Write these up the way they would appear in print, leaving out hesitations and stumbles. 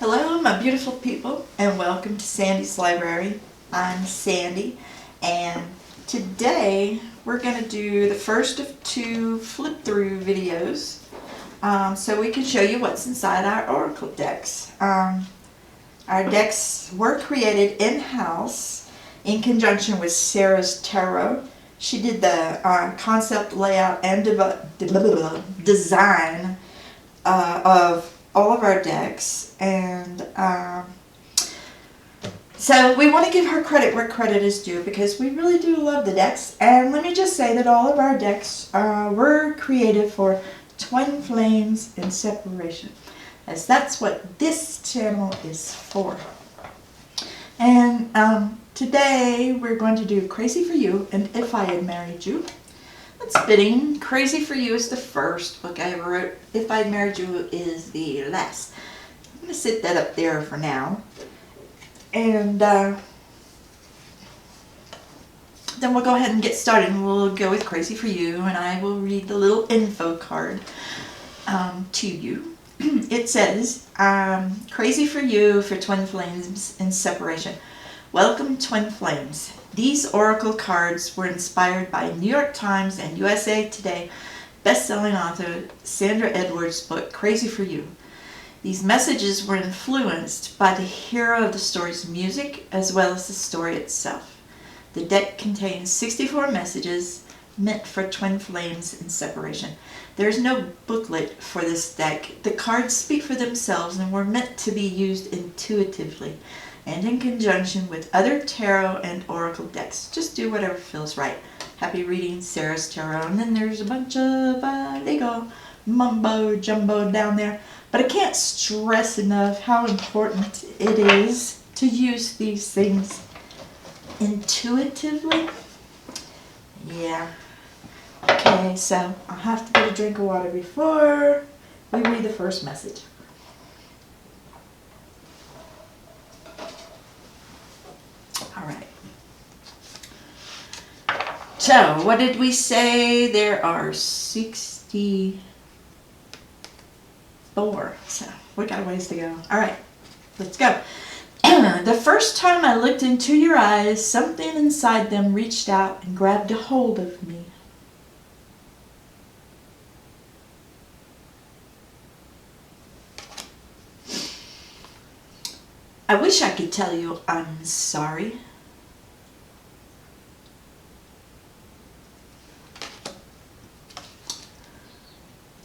Hello, my beautiful people, and welcome to Sandy's Library. I'm Sandy, and today we're going to do the first of two flip-through videos so we can show you what's inside our oracle decks. Our decks were created in-house in conjunction with Sara's tarot. She did the concept, layout, and design of all of our decks, and so we want to give her credit where credit is due because we really do love the decks. And let me just say that all of our decks were created for twin flames in separation, as that's what this channel is for. And today we're going to do Crazy for You and If I Had Married You. That's fitting. Crazy for You is the first book I ever wrote. If I Had Married You is the last. I'm going to sit that up there for now. And then we'll go ahead and get started. We'll go with Crazy for You, and I will read the little info card to you. It says, Crazy for You for Twin Flames in Separation. Welcome, Twin Flames. These oracle cards were inspired by New York Times and USA Today best-selling author Sandra Edwards' book, Crazy for You. These messages were influenced by the hero of the story's music as well as the story itself. The deck contains 64 messages meant for twin flames in separation. There is no booklet for this deck. The cards speak for themselves and were meant to be used intuitively and in conjunction with other tarot and oracle decks. Just do whatever feels right. Happy reading, Sara's Tarot. And then there's a bunch of Lego mumbo jumbo down there. But I can't stress enough how important it is to use these things intuitively. Yeah. Okay, so I'll have to get a drink of water before we read the first message. All right. So, what did we say? There are 64. So, we got a ways to go. All right, let's go. The first time I looked into your eyes, something inside them reached out and grabbed a hold of me. I wish I could tell you I'm sorry.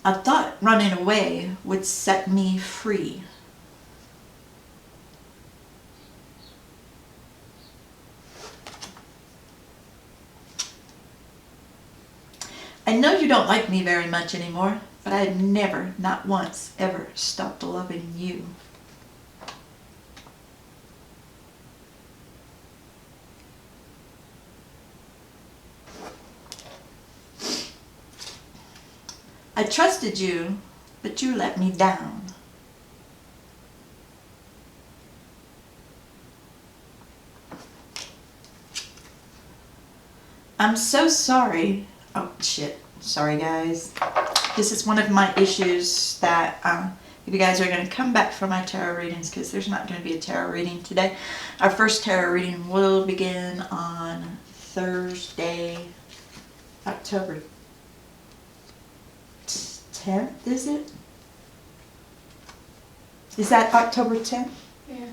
I thought running away would set me free. I know you don't like me very much anymore, but I've never, not once, ever stopped loving you. I trusted you, but you let me down. I'm so sorry. Oh, shit. Sorry, guys. This is one of my issues that if you guys are going to come back for my tarot readings, because there's not going to be a tarot reading today. Our first tarot reading will begin on Thursday, October 10th, is it? Is that October 10th? Yeah.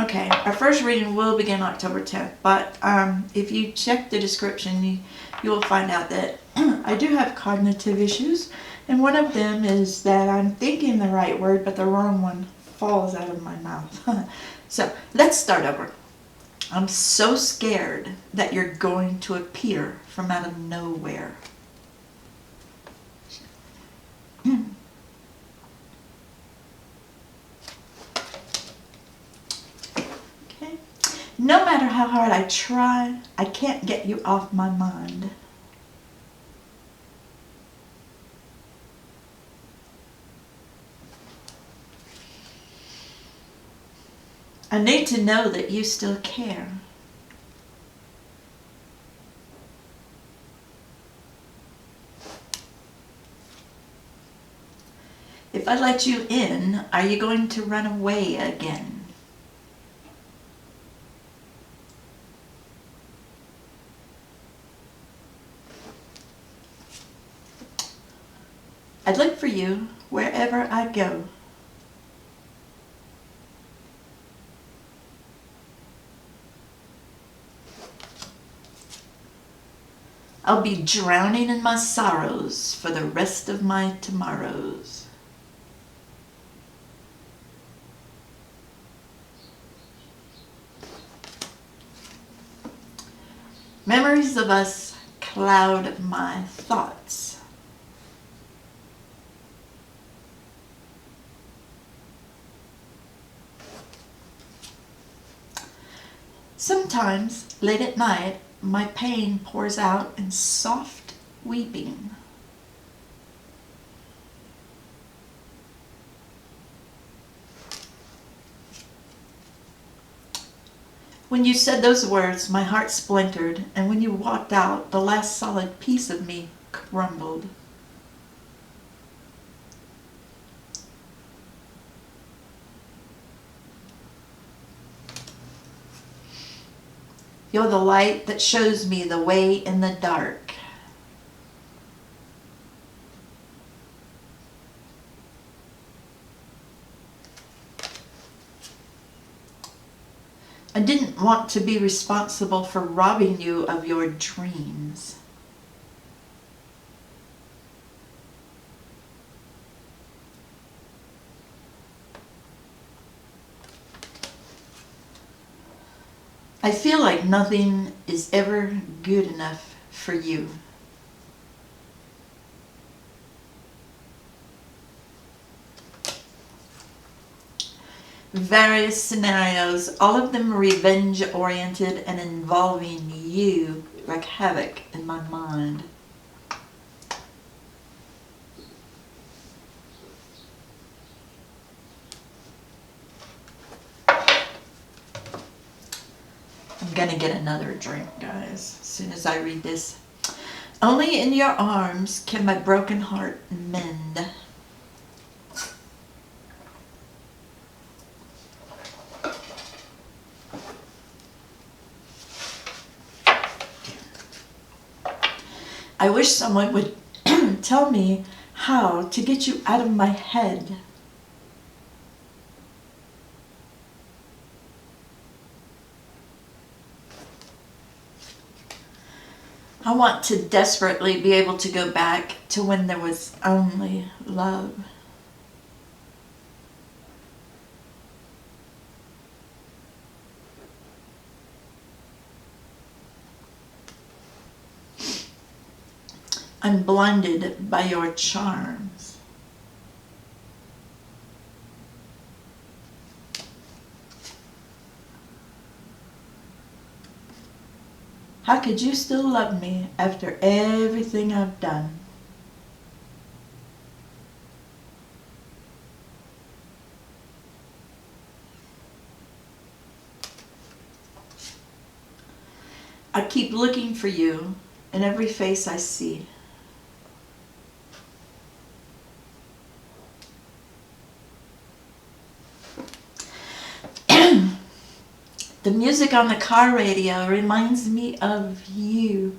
Okay, our first reading will begin October 10th, but if you check the description, you will find out that I do have cognitive issues, and one of them is that I'm thinking the right word, but the wrong one falls out of my mouth. So, let's start over. I'm so scared that you're going to appear from out of nowhere. Okay. No matter how hard I try, I can't get you off my mind. I need to know that you still care. If I let you in, are you going to run away again? I'd look for you wherever I go. I'll be drowning in my sorrows for the rest of my tomorrows. Memories of us cloud my thoughts. Sometimes, late at night, my pain pours out in soft weeping. When you said those words, my heart splintered, and when you walked out, the last solid piece of me crumbled. You're the light that shows me the way in the dark. I didn't want to be responsible for robbing you of your dreams. I feel like nothing is ever good enough for you. Various scenarios, all of them revenge-oriented and involving you, wreak havoc in my mind. I'm gonna get another drink, guys, as soon as I read this. Only in your arms can my broken heart mend. I wish someone would tell me how to get you out of my head. I want to desperately be able to go back to when there was only love. I'm blinded by your charms. How could you still love me after everything I've done? I keep looking for you in every face I see. The music on the car radio reminds me of you.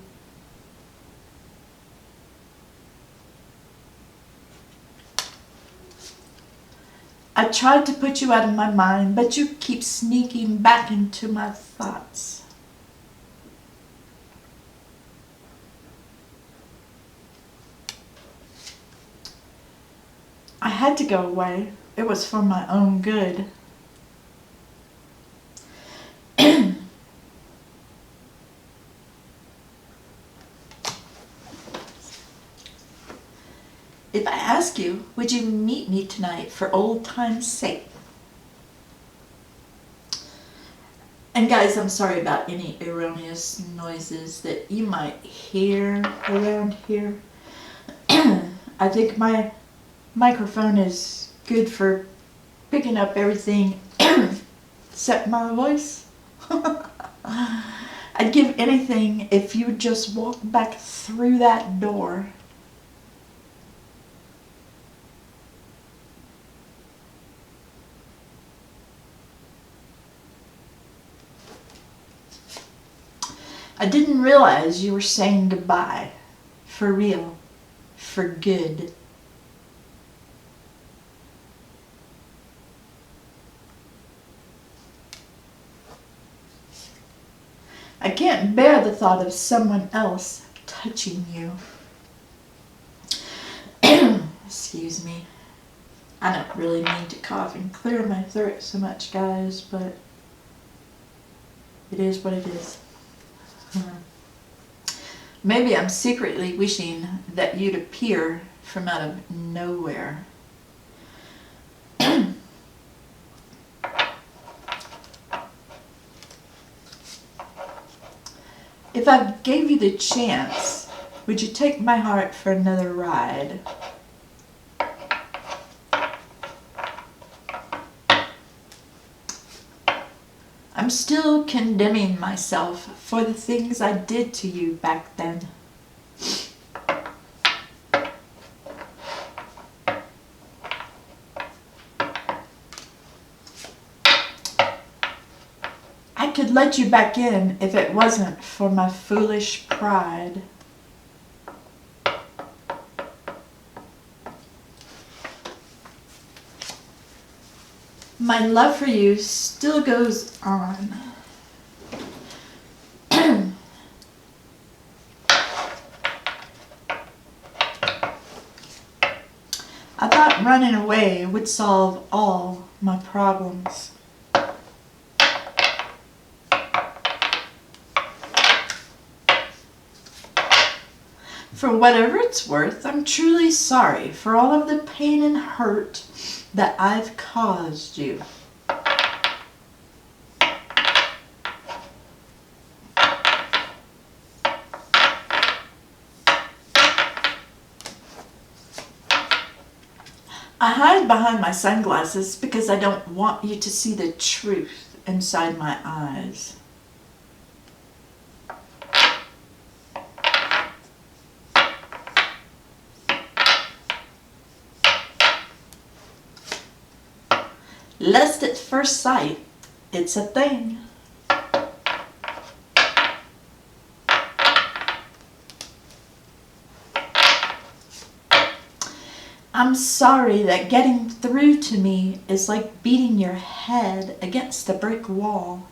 I tried to put you out of my mind, but you keep sneaking back into my thoughts. I had to go away. It was for my own good. If I ask you, would you meet me tonight for old time's sake? And guys, I'm sorry about any erroneous noises that you might hear around here. I think my microphone is good for picking up everything except my voice. I'd give anything if you would just walk back through that door. I didn't realize you were saying goodbye. For real. For good. I can't bear the thought of someone else touching you. Excuse me. I don't really mean to cough and clear my throat so much, guys, but it is what it is. Maybe I'm secretly wishing that you'd appear from out of nowhere. If I gave you the chance, would you take my heart for another ride? I'm still condemning myself for the things I did to you back then. I could let you back in if it wasn't for my foolish pride. My love for you still goes on. I thought running away would solve all my problems. For whatever it's worth, I'm truly sorry for all of the pain and hurt that I've caused you. I hide behind my sunglasses because I don't want you to see the truth inside my eyes. Lust at first sight, it's a thing. I'm sorry that getting through to me is like beating your head against a brick wall.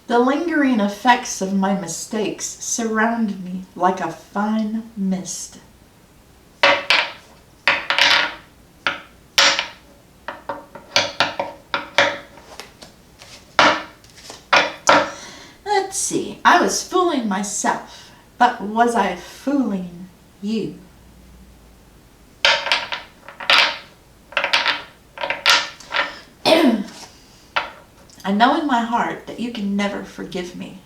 The lingering effects of my mistakes surround me like a fine mist. Let's see, I was fooling myself, but was I fooling you? I know in my heart that you can never forgive me.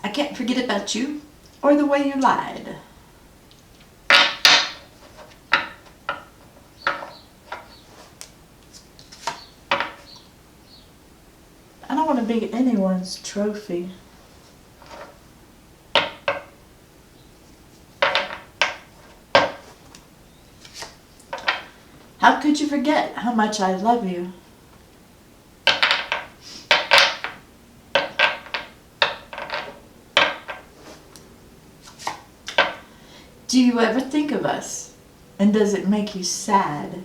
I can't forget about you or the way you lied. I don't want to be anyone's trophy. How could you forget how much I love you? Do you ever think of us? And does it make you sad?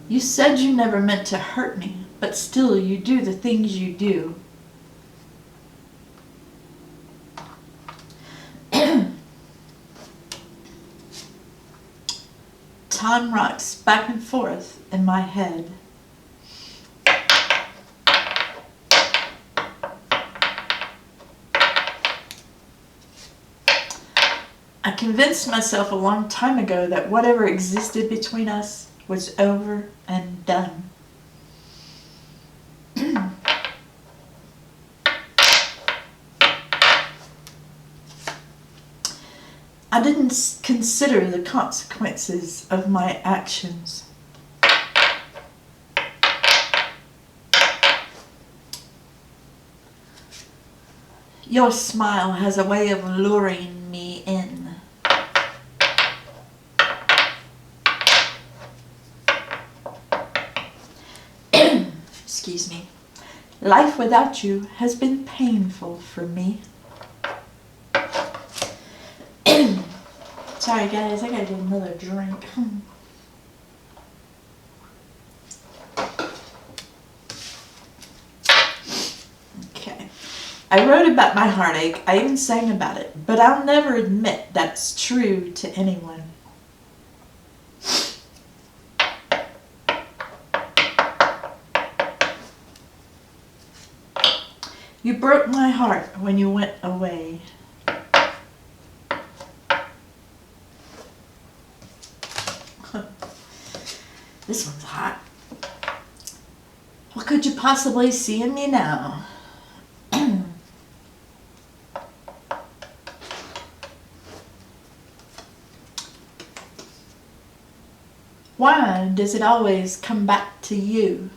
You said you never meant to hurt me, but still you do the things you do. Time rocks back and forth in my head. I convinced myself a long time ago that whatever existed between us was over and done. I didn't consider the consequences of my actions. Your smile has a way of luring me in. Excuse me. Life without you has been painful for me. Sorry guys, I gotta get another drink. Okay. I wrote about my heartache. I even sang about it. But I'll never admit that's true to anyone. You broke my heart when you went away. This one's hot. What could you possibly see in me now? Why does it always come back to you?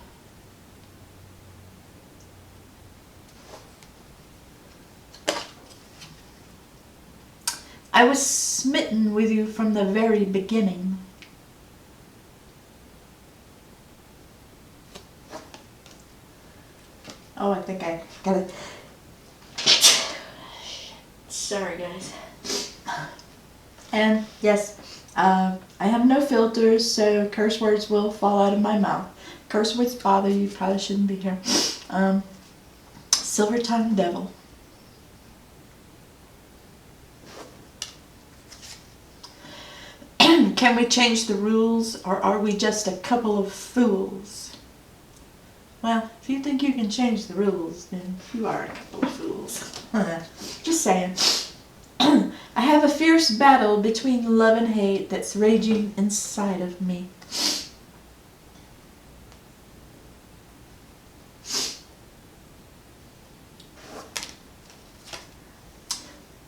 I was smitten with you from the very beginning. Oh, I think I got it. Sorry, guys. And yes, I have no filters, so curse words will fall out of my mouth. Curse words bother you, probably shouldn't be here. Silver-tongued devil. Can we change the rules, or are we just a couple of fools? Well, if you think you can change the rules, then you are a couple of fools. Just saying. I have a fierce battle between love and hate that's raging inside of me.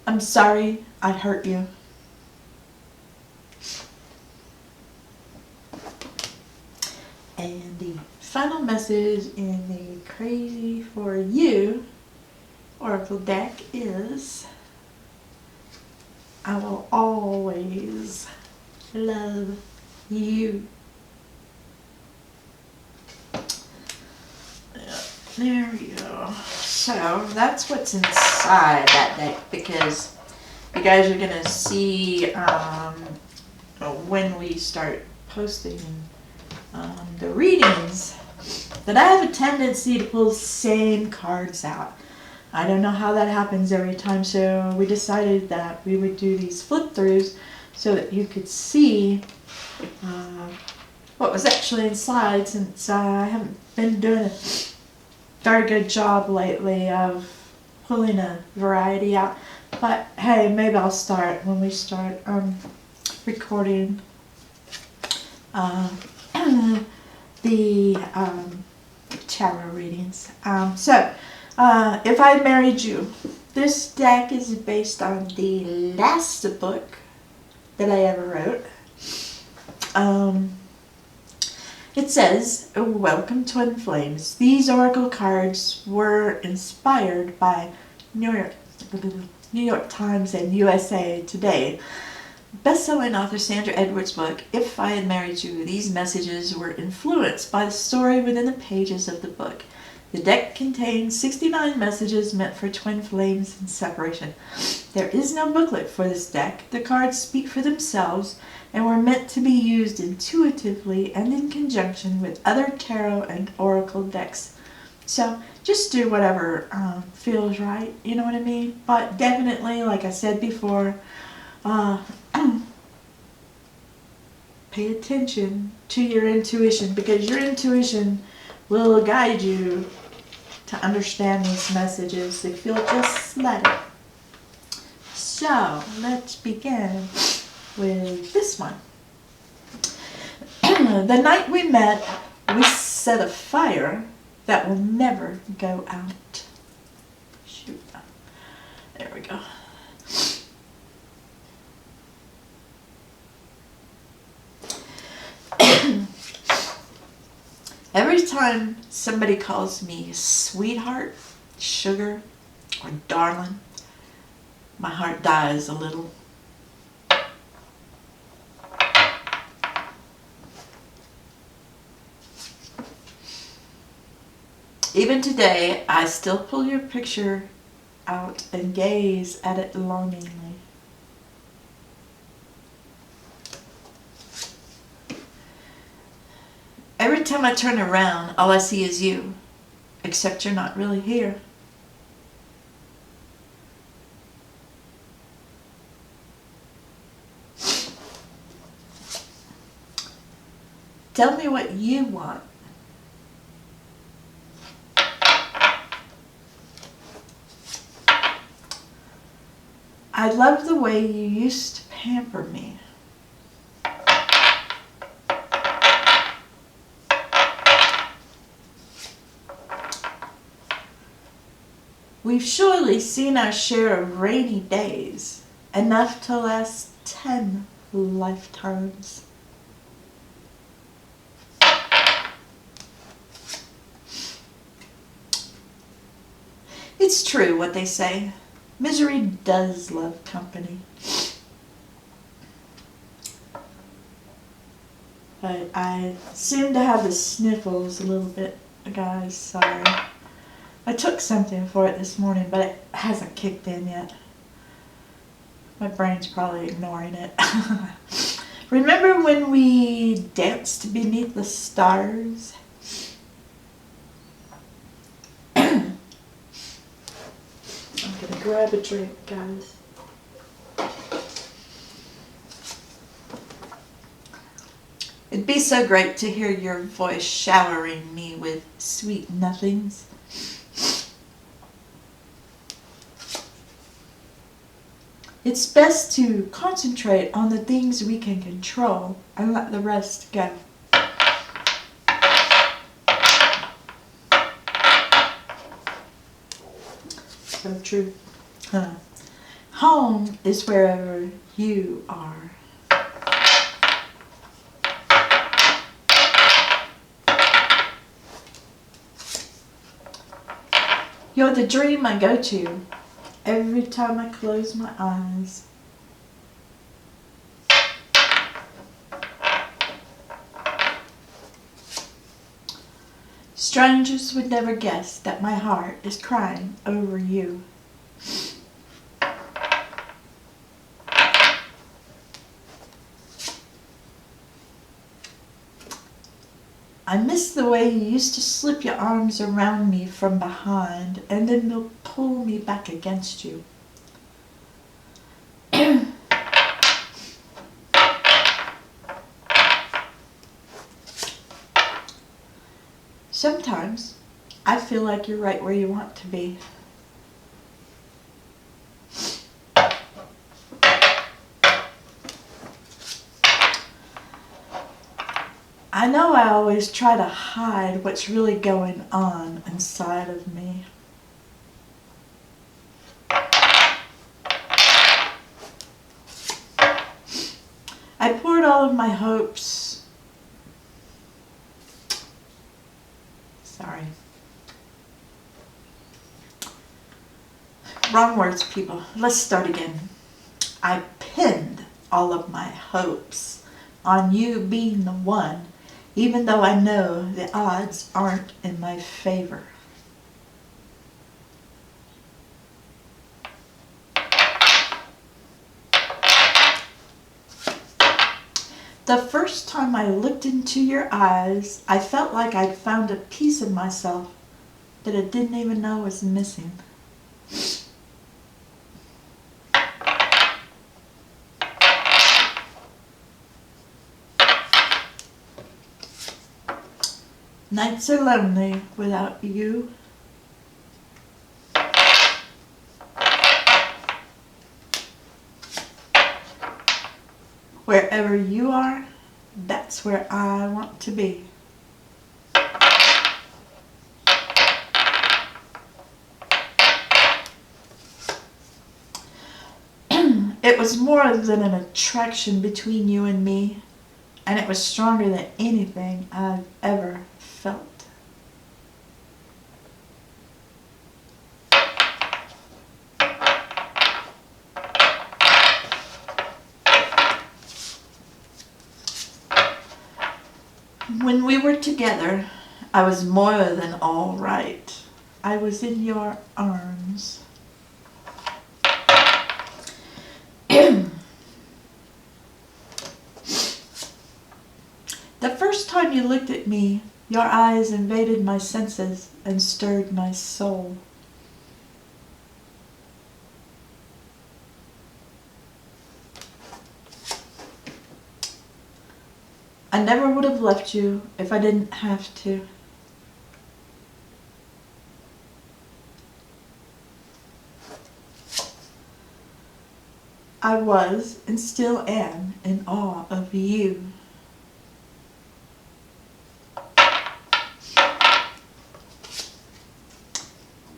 I'm sorry I hurt you. And the final message in the Crazy for You Oracle deck is, I will always love you. Yeah, there we go. So that's what's inside that deck, because you guys are going to see when we start posting the readings that I have a tendency to pull the same cards out. I don't know how that happens every time, so we decided that we would do these flip throughs so that you could see what was actually inside, since I haven't been doing a very good job lately of pulling a variety out. But hey, maybe I'll start when we start recording the tarot readings. If I Married You, this deck is based on the last book that I ever wrote. It says, welcome Twin Flames. These oracle cards were inspired by New York Times and USA Today. Best-selling author Sandra Edwards' book, If I Had Married You. These messages were influenced by the story within the pages of the book. The deck contains 69 messages meant for twin flames and separation. There is no booklet for this deck. The cards speak for themselves and were meant to be used intuitively and in conjunction with other tarot and oracle decks. So just do whatever feels right, you know what I mean? But definitely, like I said before, pay attention to your intuition, because your intuition will guide you to understand these messages if you'll just let it. So let's begin with this one. The night we met, we set a fire that will never go out. Shoot. There we go. time somebody calls me sweetheart, sugar, or darling, my heart dies a little. Even today, I still pull your picture out and gaze at it longingly. Every time I turn around, all I see is you, except you're not really here. Tell me what you want. I love the way you used to pamper me. We've surely seen our share of rainy days, enough to last 10 lifetimes. It's true what they say. Misery does love company. But I seem to have the sniffles a little bit, guys, sorry. I took something for it this morning, but it hasn't kicked in yet. My brain's probably ignoring it. Remember when we danced beneath the stars? I'm gonna grab a drink, guys. It'd be so great to hear your voice showering me with sweet nothings. It's best to concentrate on the things we can control and let the rest go. So true. Home is wherever you are. You're the dream I go to every time I close my eyes. Strangers would never guess that my heart is crying over you. I miss the way you used to slip your arms around me from behind and then pull me back against you. Sometimes I feel like you're right where you want to be. I know I always try to hide what's really going on inside of me. I poured all of my hopes. Sorry. Wrong words, people. Let's start again. I pinned all of my hopes on you being the one, even though I know the odds aren't in my favor. The first time I looked into your eyes, I felt like I'd found a piece of myself that I didn't even know was missing. Nights are lonely without you. Wherever you are, that's where I want to be. It was more than an attraction between you and me, and it was stronger than anything I've ever felt. When we were together, I was more than all right. I was in your arms. The first time you looked at me, your eyes invaded my senses and stirred my soul. I never would have left you if I didn't have to. I was and still am in awe of you.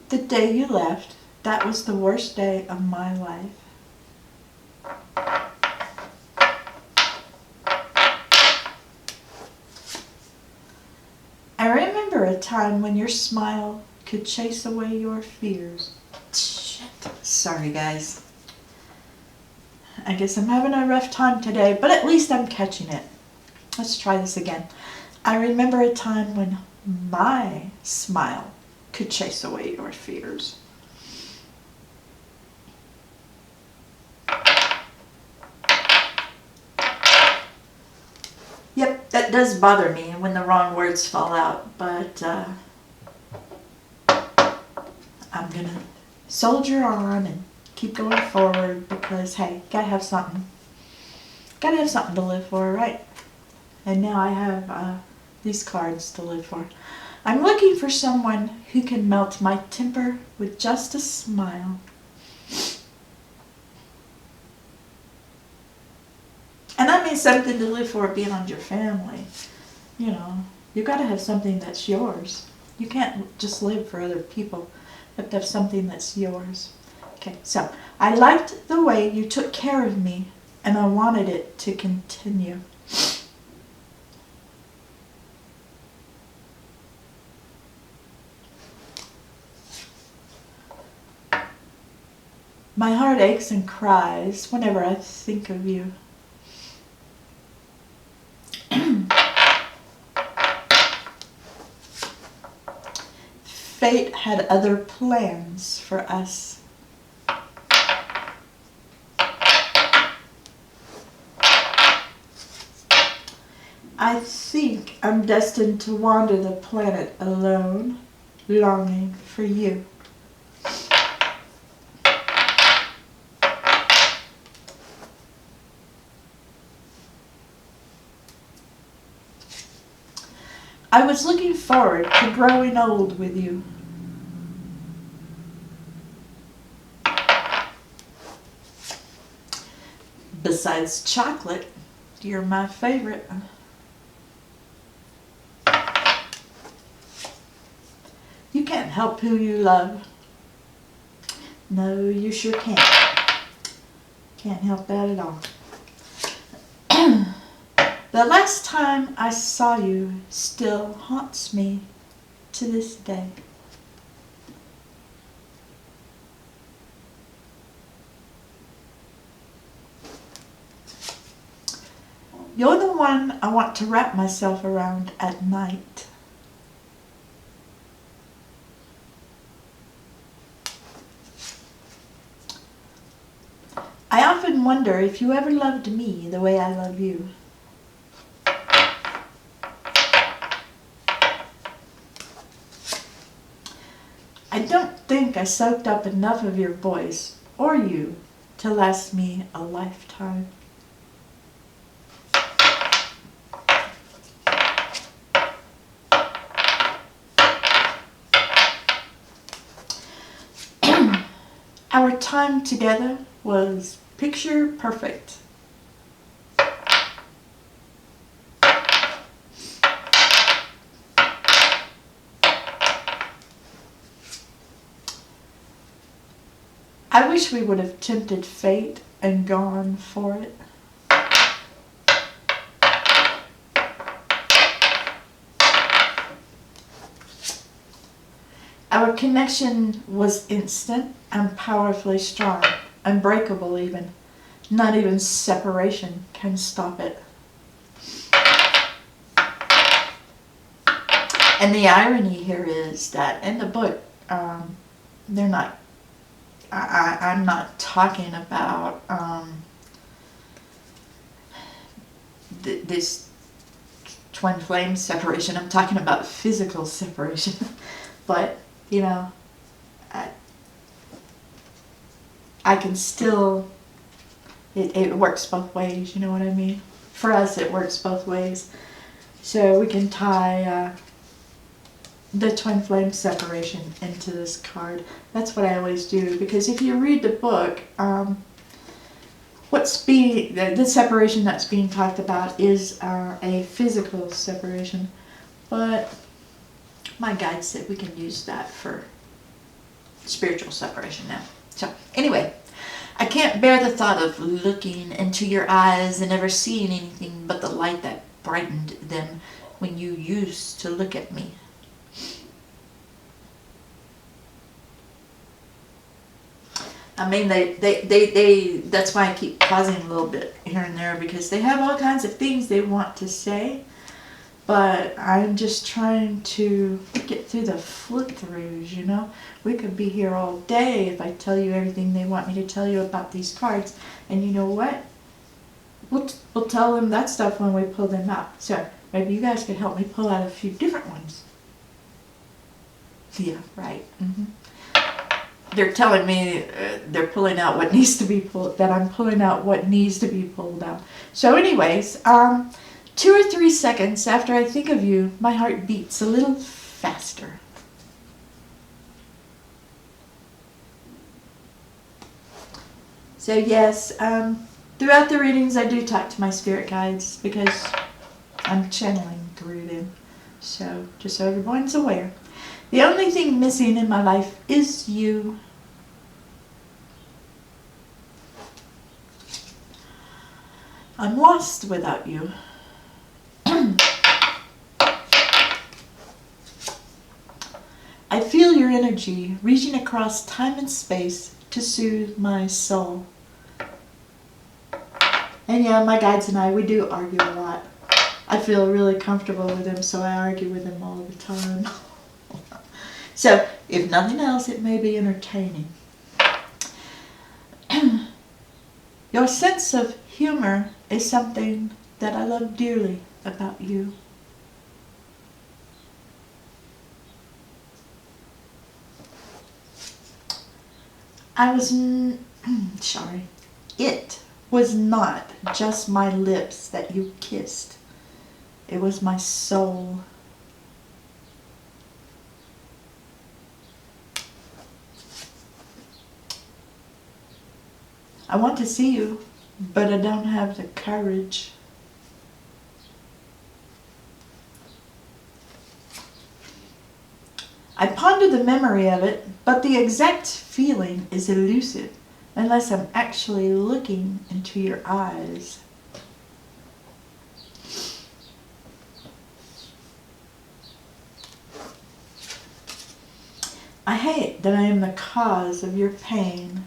The day you left, that was the worst day of my life. I remember a time when your smile could chase away your fears. Shit. Sorry, guys. I guess I'm having a rough time today, but at least I'm catching it. Let's try this again. I remember a time when my smile could chase away your fears. Yep, that does bother me when the wrong words fall out, but I'm gonna soldier on and keep going forward because, hey, gotta have something. Gotta have something to live for, right? And now I have these cards to live for. I'm looking for someone who can melt my temper with just a smile. And I mean something to live for beyond your family. You know, you gotta have something that's yours. You can't just live for other people. You have to have something that's yours. Okay, so I liked the way you took care of me, and I wanted it to continue. My heart aches and cries whenever I think of you. Fate had other plans for us. I think I'm destined to wander the planet alone, longing for you. I was looking forward to growing old with you. Besides chocolate, you're my favorite. You can't help who you love. No, you sure can't. Can't help that at all. The last time I saw you still haunts me to this day. You're the one I want to wrap myself around at night. I often wonder if you ever loved me the way I love you. I don't think I soaked up enough of your voice or you to last me a lifetime. Our time together was picture perfect. I wish we would have tempted fate and gone for it. Our connection was instant and powerfully strong, unbreakable even. Not even separation can stop it. And the irony here is that in the book, they're not, I'm not talking about this twin flame separation. I'm talking about physical separation. But, you know, I can still, it works both ways, you know what I mean? For us, it works both ways. So we can tie the twin flame separation into this card. That's what I always do, because if you read the book, the separation that's being talked about is a physical separation, but my guide said we can use that for spiritual separation now. So anyway, I can't bear the thought of looking into your eyes and never seeing anything but the light that brightened them when you used to look at me. I mean, that's why I keep pausing a little bit here and there, because they have all kinds of things they want to say, but I'm just trying to get through the flip-throughs, you know? We could be here all day if I tell you everything they want me to tell you about these cards, and you know what? We'll tell them that stuff when we pull them out. So maybe you guys could help me pull out a few different ones. Yeah, right. They're telling me they're pulling out what needs to be pulled, that I'm pulling out what needs to be pulled out. So anyways, 2 or 3 seconds after I think of you, my heart beats a little faster. So yes, throughout the readings I do talk to my spirit guides, because I'm channeling through them. So just so everyone's aware. The only thing missing in my life is you. I'm lost without you. I feel your energy reaching across time and space to soothe my soul. And yeah, my guides and I, we do argue a lot. I feel really comfortable with them, so I argue with them all the time. So, if nothing else, it may be entertaining. Your sense of humor is something that I love dearly about you. It was not just my lips that you kissed. It was my soul. I want to see you, but I don't have the courage. I ponder the memory of it, but the exact feeling is elusive unless I'm actually looking into your eyes. I hate that I am the cause of your pain.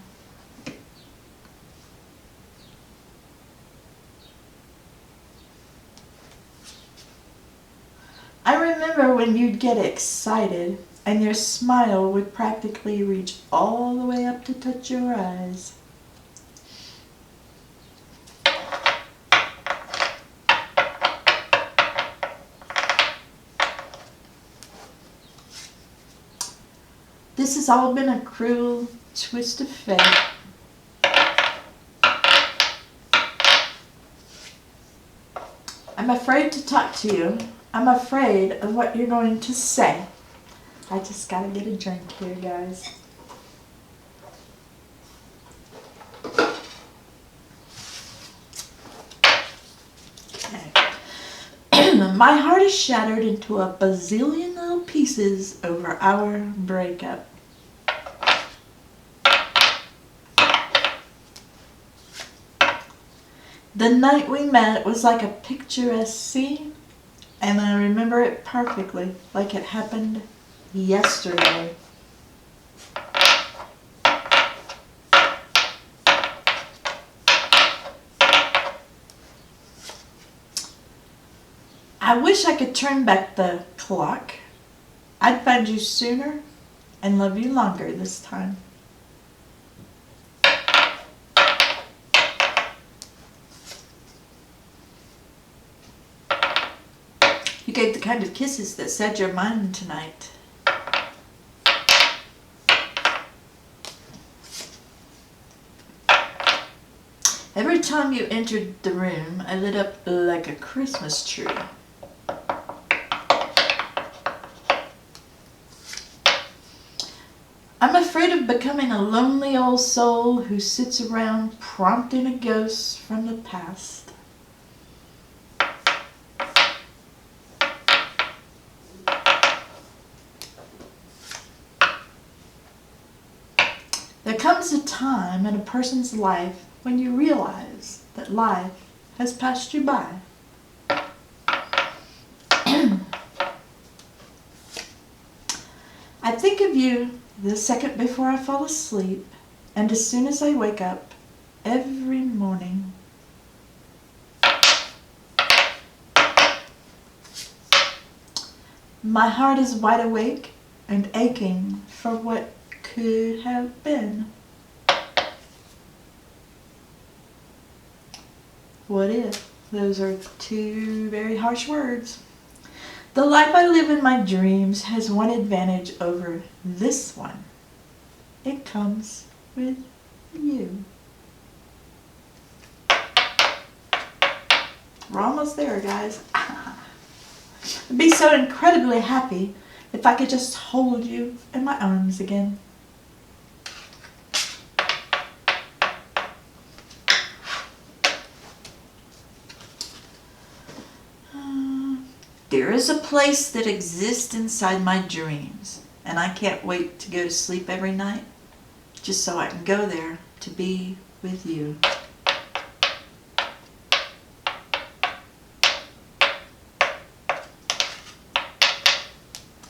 I remember when you'd get excited and your smile would practically reach all the way up to touch your eyes. This has all been a cruel twist of fate. I'm afraid to talk to you. I'm afraid of what you're going to say. I just gotta get a drink here, guys. Okay. My heart is shattered into a bazillion little pieces over our breakup. The night we met was like a picturesque scene, and I remember it perfectly, like it happened yesterday. I wish I could turn back the clock I'd find you sooner and love you longer this time. You gave the kind of kisses that said you're mine tonight. Every time you entered the room, I lit up like a Christmas tree. I'm afraid of becoming a lonely old soul who sits around prompting a ghost from the past. There comes a time in a person's life when you realize that life has passed you by. I think of you the second before I fall asleep, and as soon as I wake up every morning. My heart is wide awake and aching for what could have been. What if? Those are two very harsh words. The life I live in my dreams has one advantage over this one. It comes with you. We're almost there, guys. I'd be so incredibly happy if I could just hold you in my arms again. There is a place that exists inside my dreams, and I can't wait to go to sleep every night, just so I can go there to be with you.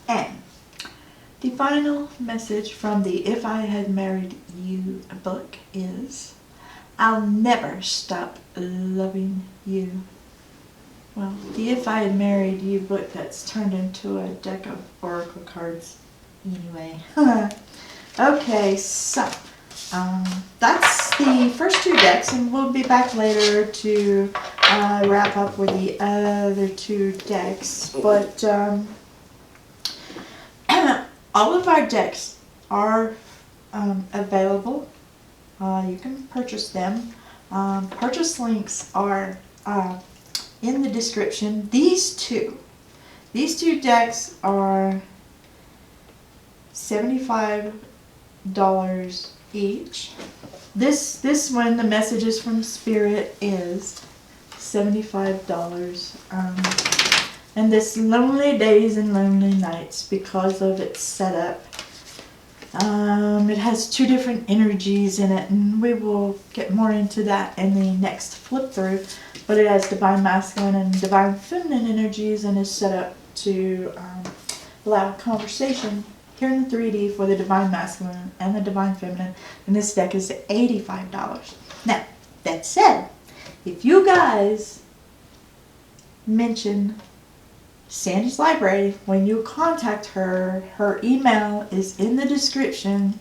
And the final message from the If I Had Married You book is, I'll never stop loving you. Well, the If I Had Married You book that's turned into a deck of oracle cards anyway. Okay, so that's the first two decks, and we'll be back later to wrap up with the other two decks. But all of our decks are available. You can purchase them. Purchase links are in the description. These two decks are $75 each. This one, the messages from Spirit, is $75. And this Lonely Days and Lonely Nights, because of its setup, it has two different energies in it, and we will get more into that in the next flip through. But it has divine masculine and divine feminine energies, and is set up to allow conversation here in the 3D for the divine masculine and the divine feminine. And this deck is $85. Now, that said, if you guys mention Sandy's Library when you contact her, her email is in the description.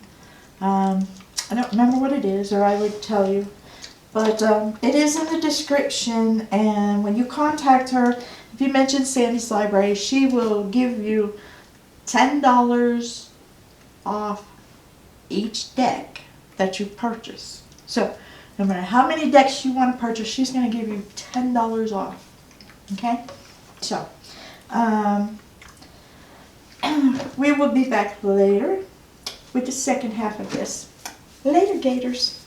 I don't remember what it is, or I would tell you. But it is in the description, and when you contact her, if you mention Sandy's Library, she will give you $10 off each deck that you purchase. So, no matter how many decks you want to purchase, she's going to give you $10 off. Okay? So, we will be back later with the second half of this. Later, Gators.